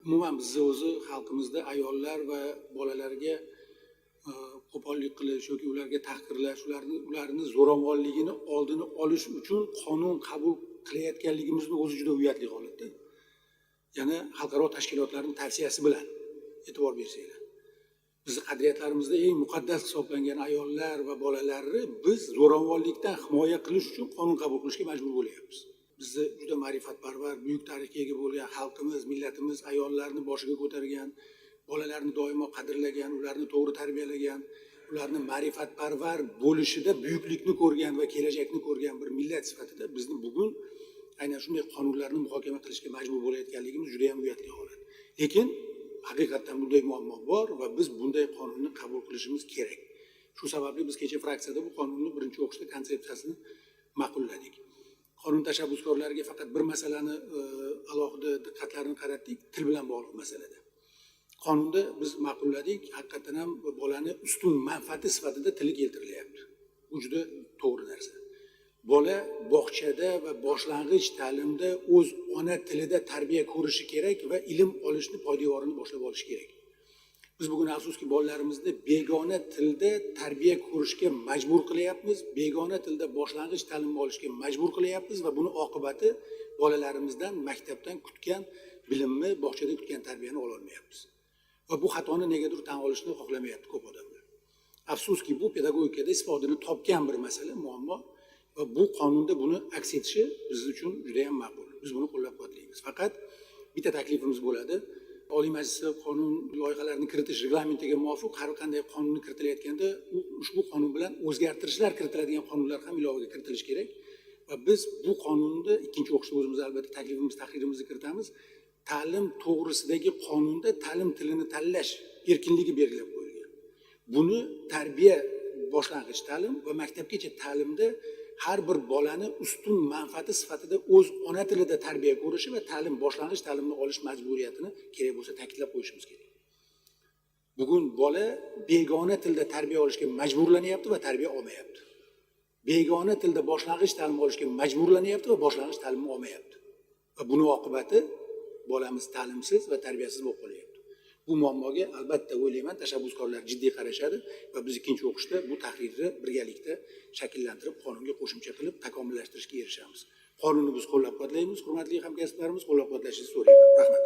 umuman bizni o'zi xalqimizda ayollar va bolalarga qo'pollik qilish yoki ularga tahqirlash, ularni zo'ravonligini oldini olish uchun qonun qabul qilayotganligimizni o'zi juda uyatli holatda. Yana xalqaro tashkilotlarning tavsiyasi bilan e'tibor bersanglar, bizni qadriyatlarimizda eng muqaddas hisoblangan ayollar va bolalarni biz zo'ravonlikdan himoya qilish uchun qonun qabul qilishga majbur bo'lyapmiz. Bizni juda ma'rifatparvar, buyuk tarixga ega bo'lgan xalqimiz, millatimiz ayollarni boshiga ko'targan, bolalarni doimo qadrlagan, ularni to'g'ri tarbiyalagan, ularni ma'rifatparvar bo'lishida buyuklikni ko'rgan va kelajakni ko'rgan bir millat sifatida bizni bugun aynan shunday qonunlarni muhokama qilishga majbur bo'layotganligimiz juda ham uyatli holat. Lekin haqiqatdan bunday muammo bor va biz bunday qonunni qabul qilishimiz kerak. Shu sababli biz kecha fraksiyada bu qonunni birinchi o'qishda konsepsiyasini ma'qulladik. Qonun tashabbuskorlariga faqat bir masalani alohida diqqatlarini qaratdik, til bilan bog'liq masalada. Qonunda biz ma'qulladik, haqiqatan ham bolani ustun manfaati sifatida tili keltirilyapti. Bu juda to'g'ri narsa. Bola bog'chada va boshlang'ich ta'limda o'z ona tilida tarbiya ko'rishi kerak va ilm olishni poydevorini boshlab olishi kerak. Biz bugun afsuski bolalarimizni begona tilda tarbiya ko'rishga majbur qilyapmiz, begona tilda boshlang'ich ta'lim olishga majbur qilyapmiz va buni oqibati bolalarimizdan maktabdan kutgan bilimni, bog'chada kutgan tarbiyani ola olmayapmiz. Va bu xatoni negadir tan olishni xohlamayapti ko'p odamlar. Afsuski bu pedagogikada isbotini topgan bir masala, muammo va bu qonunda buni aks etishi biz uchun juda ham ma'qul. Biz buni qo'llab-quvvatlaymiz. Faqat bitta taklifimiz bo'ladi. Oliy Majlisga qonun loyihalarini kiritish reglamentiga muvofiq har qanday qonunni kiritilayotganda ushbu qonun bilan o'zgartirishlar kiritiladigan qonunlar ham ilovaga kiritilishi kerak. Va biz bu qonunni ikkinchi o'qishda o'zimiz albatta taklifimiz, tahririmizni kiritamiz. Ta'lim to'g'risidagi qonunda ta'lim tilini tanlash erkinligi belgilab qo'yilgan. Buni tarbiya boshlang'ich ta'lim va maktabgacha ta'limda har bir bolani ustun manfaati sifatida o'z ona tilida tarbiya ko'rishi va ta'lim boshlang'ich ta'limni olish majburiyatini kerak bo'lsa ta'kidlab qo'yishimiz kerak. Bugun bola begona tilda tarbiya olishga majburlanyapti va tarbiya olmayapti. Begona tilda boshlang'ich ta'lim olishga majburlanyapti va boshlang'ich ta'limni olmayapti. Va buni oqibati bolamiz ta'limsiz va tarbiyasiz bo'lib qolyapti. Bu muammoga albatta o'ylayman tashabbuskorlar jiddiy qarashadi va biz ikkinchi o'qishda bu tahrirni birgalikda shakllantirib, qonunga qo'shimcha qilib takomillashtirishga erishamiz. Qonunni biz qo'llab-quvvatlaymiz, hurmatli hamkasblarimiz, qo'llab-quvvatlashingizni so'rayman. Rahmat.